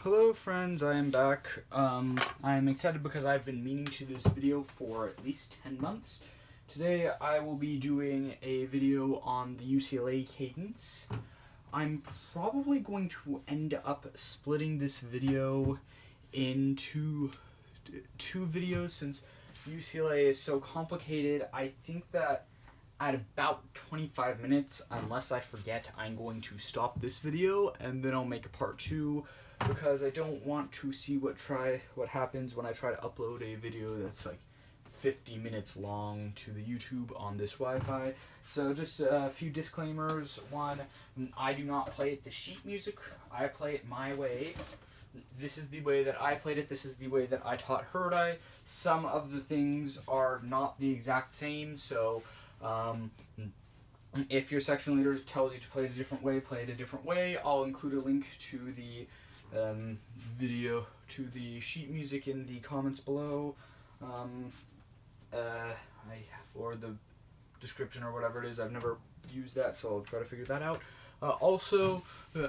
Hello friends, I am back. I'm excited because I've been meaning to do this video for at least 10 months. Today I will be doing a video on the UCLA cadence. I'm probably going to end up splitting this video into two videos since UCLA is so complicated. I think that at about 25 minutes, unless I forget, I'm going to stop this video and then I'll make a part 2 because I don't want to see what happens when I try to upload a video that's like 50 minutes long to the YouTube on this Wi-Fi. So just a few disclaimers. One, I do not play it the sheet music. I play it my way. This is the way that I played it. This is the way that I taught Herdai. Some of the things are not the exact same, so if your section leader tells you to play it a different way, play it a different way. I'll include a link to the video, to the sheet music in the comments below, or the description or whatever it is. I've never used that, so I'll try to figure that out. Also,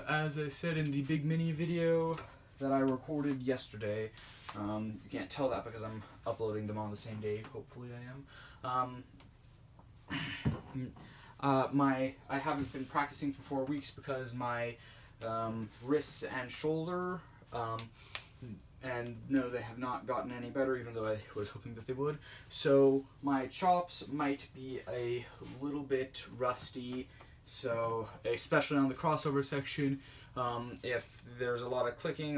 as I said in the big mini video that I recorded yesterday, you can't tell that because I'm uploading them on the same day. Hopefully I am. I haven't been practicing for 4 weeks because my wrists and shoulder, and no, they have not gotten any better, even though I was hoping that they would. So my chops might be a little bit rusty, so especially on the crossover section. If there's a lot of clicking,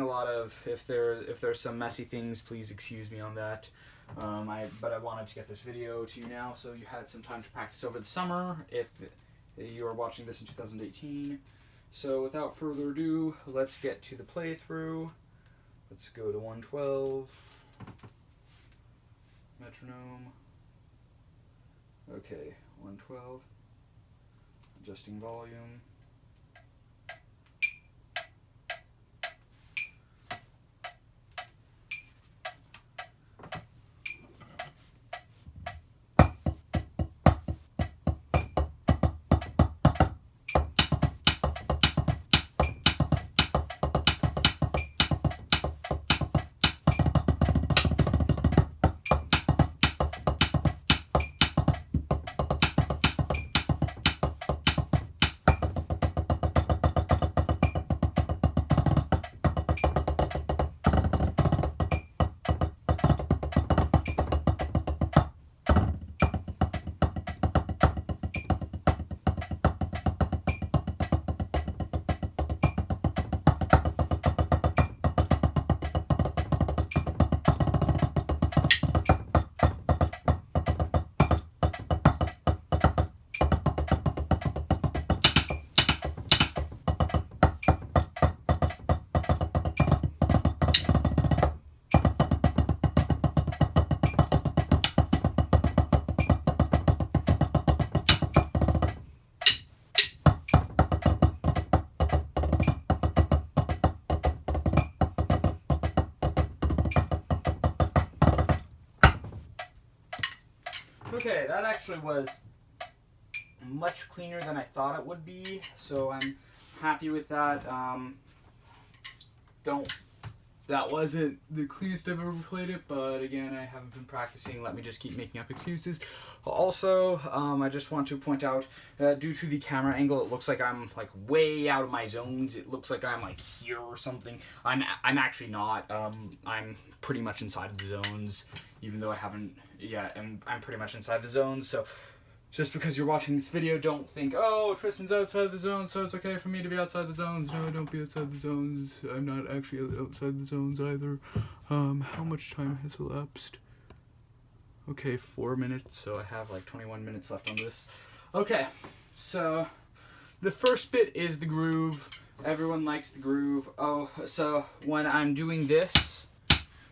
if there's some messy things, please excuse me on that. But I wanted to get this video to you now so you had some time to practice over the summer if you are watching this in 2018. So without further ado, let's get to the playthrough. Let's go to 112. Metronome. Okay, 112. Adjusting volume. Okay, that actually was much cleaner than I thought it would be, so I'm happy with that. That wasn't the cleanest I've ever played it, but again, I haven't been practicing. Let me just keep making up excuses. Also, I just want to point out that due to the camera angle, it looks like I'm like way out of my zones. It looks like I'm like here or something. I'm actually not. I'm pretty much inside the zones, even though I haven't. Yeah, and I'm pretty much inside the zones. So just because you're watching this video, don't think, oh, Tristan's outside the zone, so it's okay for me to be outside the zones. No, don't be outside the zones. I'm not actually outside the zones either. How much time has elapsed? Okay, 4 minutes, so I have like 21 minutes left on this. Okay, so the first bit is the groove. Everyone likes the groove. Oh, so when I'm doing this,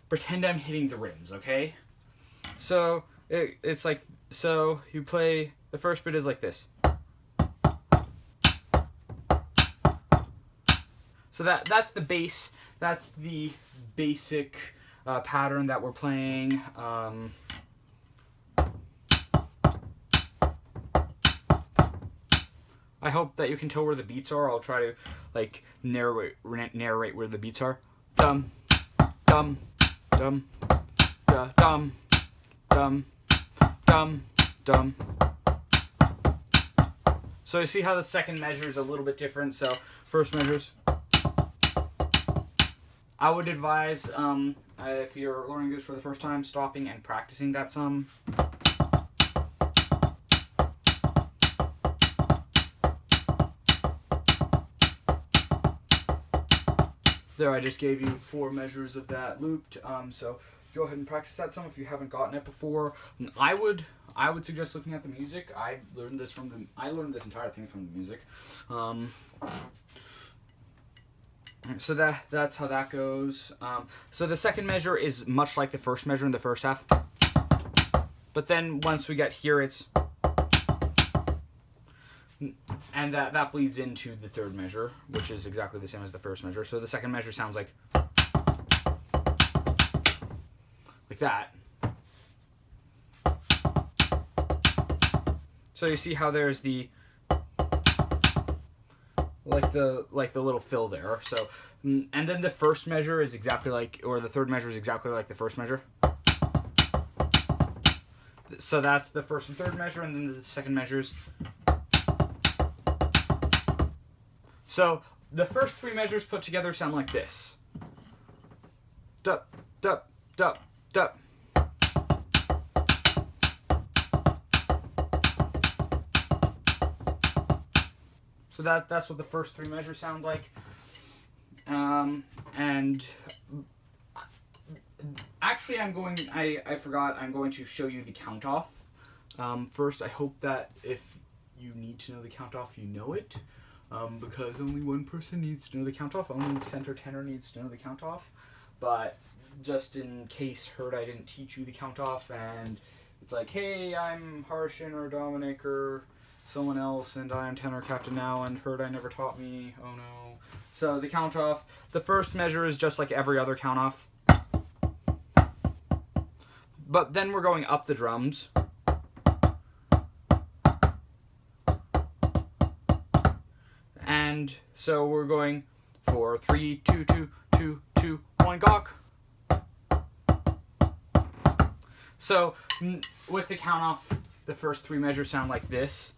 pretend I'm hitting the rims, okay? So it's like, so you play, the first bit is like this. So that's the bass, that's the basic pattern that we're playing. I hope that you can tell where the beats are. I'll try to like narrate where the beats are. dum, dum, dum, da, dum, dum, dum, dum. So you see how the second measure is a little bit different. So first measures, I would advise if you're learning this for the first time, stopping and practicing that sum. There, I just gave you 4 measures of that looped. So go ahead and practice that sum if you haven't gotten it before. I would suggest looking at the music. I learned this entire thing from the music. So that's how that goes. So the second measure is much like the first measure in the first half. But then once we get here, it's... And that bleeds into the third measure, which is exactly the same as the first measure. So the second measure sounds like that. So you see how there's the little fill there. So and then the first measure is exactly like, or the third measure is exactly like the first measure. So that's the first and third measure, and then the second measures. So the first 3 measures put together sound like this. Dup, dup, dup, dup. So that's what the first 3 measures sound like. And actually I forgot, I'm going to show you the count off. First, I hope that if you need to know the count off, you know it. Because only one person needs to know the count off. Only the center tenor needs to know the count off. But just in case heard I didn't teach you the count off, and it's like, hey, I'm Harshan or Dominic or someone else, and I'm tenor captain now, and heard I never taught me. Oh no. So the count off. The first measure is just like every other count off. But then we're going up the drums. And so we're going 4, 3, 2, 2, 2, 2, 1, gawk. So with the count off, the first 3 measures sound like this.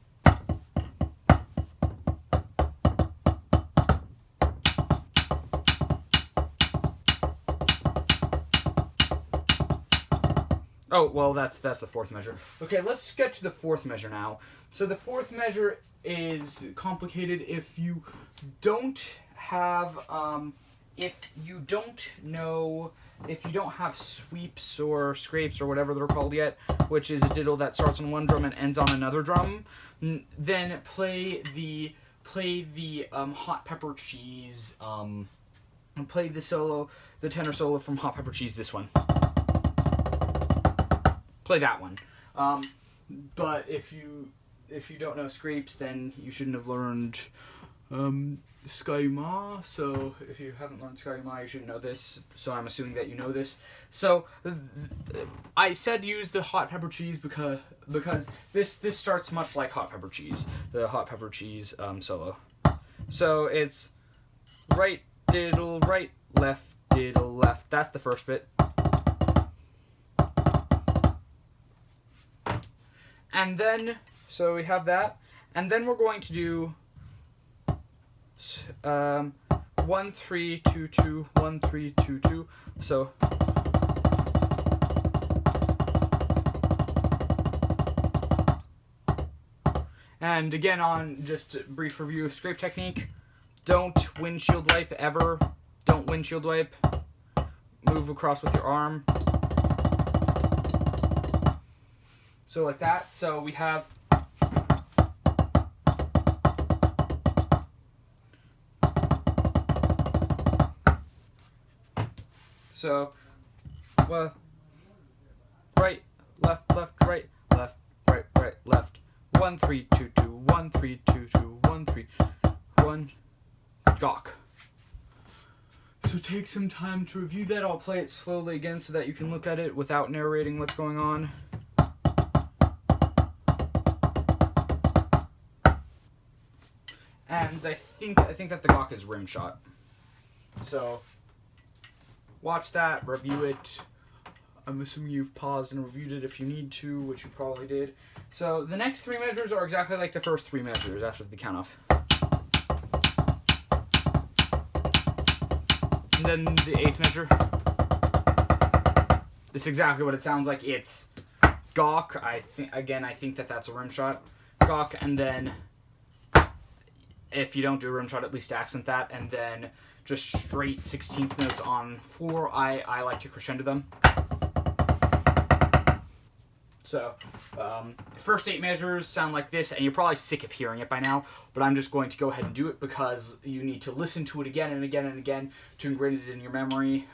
Oh, well, that's the fourth measure. Okay, let's get to the fourth measure now. So the fourth measure is complicated if you don't have if you don't have sweeps or scrapes or whatever they're called yet, which is a diddle that starts on one drum and ends on another drum, then play the hot pepper cheese, and play the tenor solo from Hot Pepper Cheese, this one. Play that one. But if you don't know scrapes, then you shouldn't have learned Sky Ma. So if you haven't learned Sky Ma, you should know this. So I'm assuming that you know this. So I said use the Hot Pepper Cheese because this starts much like Hot Pepper Cheese, the Hot Pepper Cheese solo. So it's right diddle right, left diddle left. That's the first bit. And then, so we have that, and then we're going to do 1 3 2 2 1 3 2 2. So and again, on just a brief review of scrape technique, don't windshield wipe ever. Don't windshield wipe. Move across with your arm. So like that. So we have well, right, left, left, right, left, right, right, left. 1 3 2 2 1 3 2 2 1 3 1 gawk. So take some time to review that. I'll play it slowly again so that you can look at it without narrating what's going on. And I think that the gawk is rim shot. So watch that, review it. I'm assuming you've paused and reviewed it if you need to, which you probably did. So the next 3 measures are exactly like the first 3 measures after the count off. And then the 8th measure. It's exactly what it sounds like. It's gawk. I think that's a rim shot. Gawk, and then if you don't do a rim shot, at least accent that, and then just straight 16th notes on 4. I like to crescendo them. So, first 8 measures sound like this, and you're probably sick of hearing it by now, but I'm just going to go ahead and do it because you need to listen to it again and again and again to ingrain it in your memory.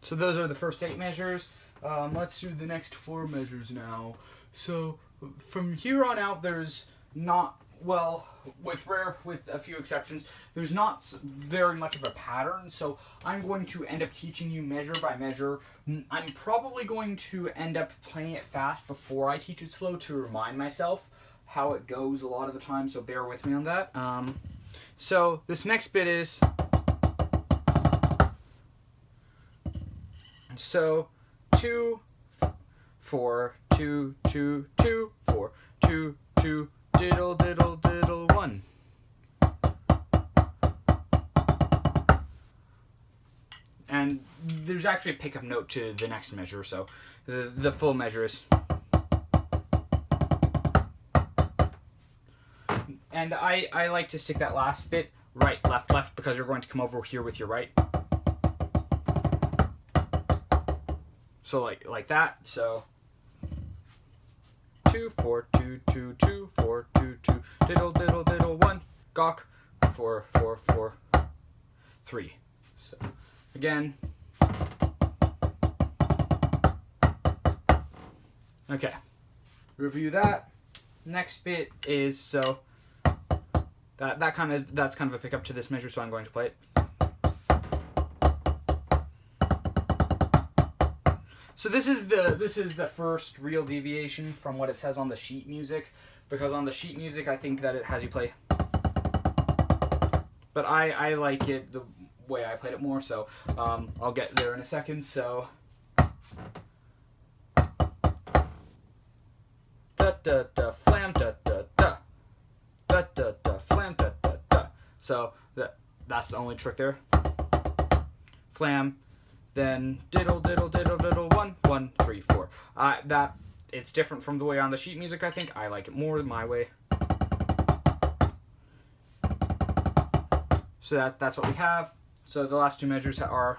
So those are the first 8 measures. Let's do the next 4 measures now. So from here on out, there's not, well, with a few exceptions, there's not very much of a pattern. So I'm going to end up teaching you measure by measure. I'm probably going to end up playing it fast before I teach it slow to remind myself how it goes a lot of the time. So bear with me on that. So this next bit is... So 2, 4, 2, 2, 2, 4, 2, 2, diddle, diddle, diddle, 1. And there's actually a pickup note to the next measure, so the full measure is. And I like to stick that last bit right, left, left, because you're going to come over here with your right. So like that. So 2, 4, 2, 2, 2, 4, 2, 2, diddle, diddle, diddle, 1, gawk, 4, 4, 4, 3. So again. Okay. Review that. Next bit is so that's kind of a pickup to this measure, so I'm going to play it. So this is the first real deviation from what it says on the sheet music, because on the sheet music I think that it has you play. But I like it the way I played it more, so I'll get there in a second. So da da da flam da da da da da da flam da da da. So that's the only trick there. Flam. Then diddle, diddle, diddle, diddle, 1, 1, 3, 4. That it's different from the way on the sheet music. I think I like it more my way. So that's what we have. So the last 2 measures are.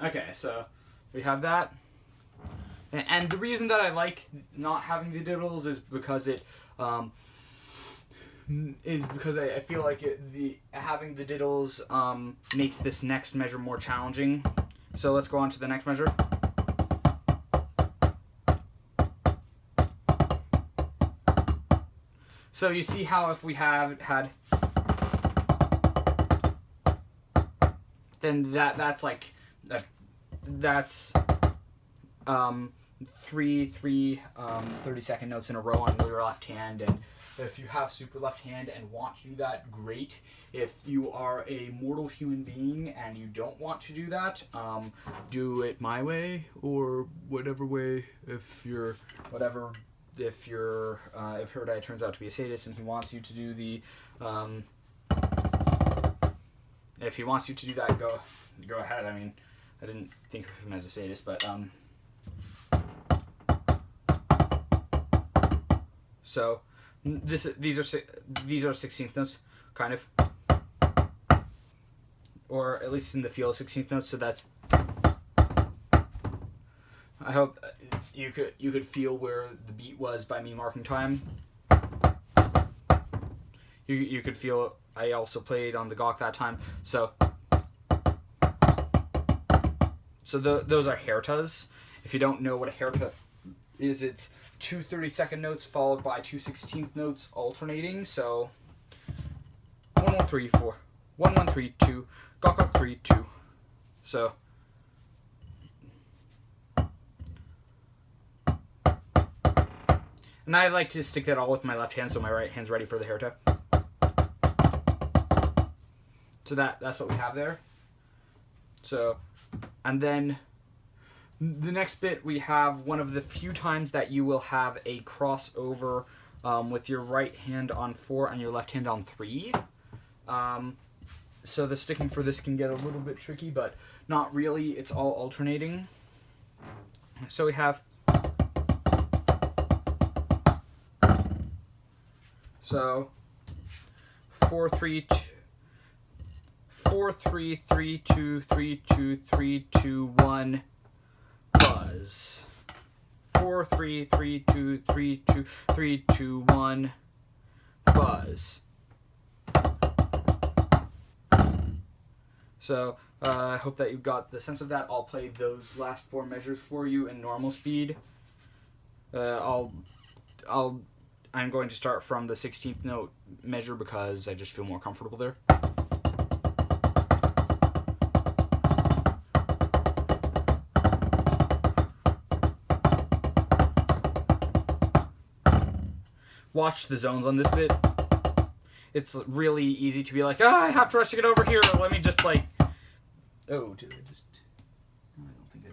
Okay, so we have that. And the reason that I like not having the diddles is because it. I feel like having the diddles makes this next measure more challenging. So let's go on to the next measure. So you see how if we had then that's like that's 3 30-second notes in a row on your left hand. And if you have super left hand and want to do that, great. If you are a mortal human being and you don't want to do that, do it my way or whatever way. If Herdai turns out to be a sadist and he wants you to do the, if he wants you to do that, go ahead. I mean, I didn't think of him as a sadist, but so. These are 16th notes, kind of, or at least in the feel 16th notes. So that's. I hope you could feel where the beat was by me marking time. You could feel. I also played on the gawk that time, so So those are hairtas. If you don't know what a hairta is, it's 2 30-second notes followed by 2 16th notes alternating. So 1 1 3 4, 1 1 3 2, gok gok 3 2. So and I like to stick that all with my left hand, so my right hand's ready for the hairta. So that's what we have there. So, and then the next bit, we have one of the few times that you will have a crossover with your right hand on 4 and your left hand on 3. So the sticking for this can get a little bit tricky, but not really. It's all alternating. So we have... So 4 3 2 4 3 3 2 3 2 3 2 1 buzz. 4 3 3 2 3 2 3 2 1 buzz. So I hope that you got the sense of that. I'll play those last 4 measures for you in normal speed. I'm going to start from the 16th note measure because I just feel more comfortable there. Watch the zones on this bit. It's really easy to be like, I have to rush to get over here. Let me just like... Oh, did I just... No, I don't think I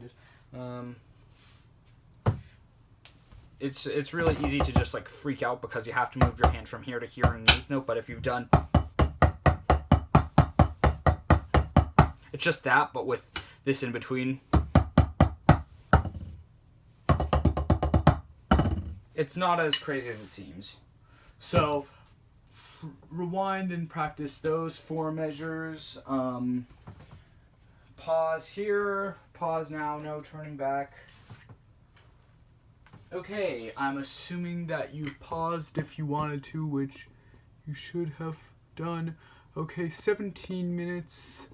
did. It's really easy to just like freak out because you have to move your hand from here to here in the 8th note, but if you've done... It's just that, but with this in between. It's not as crazy as it seems. So, rewind and practice those 4 measures. Pause here. Pause now. No turning back. Okay, I'm assuming that you've paused if you wanted to, which you should have done. Okay, 17 minutes.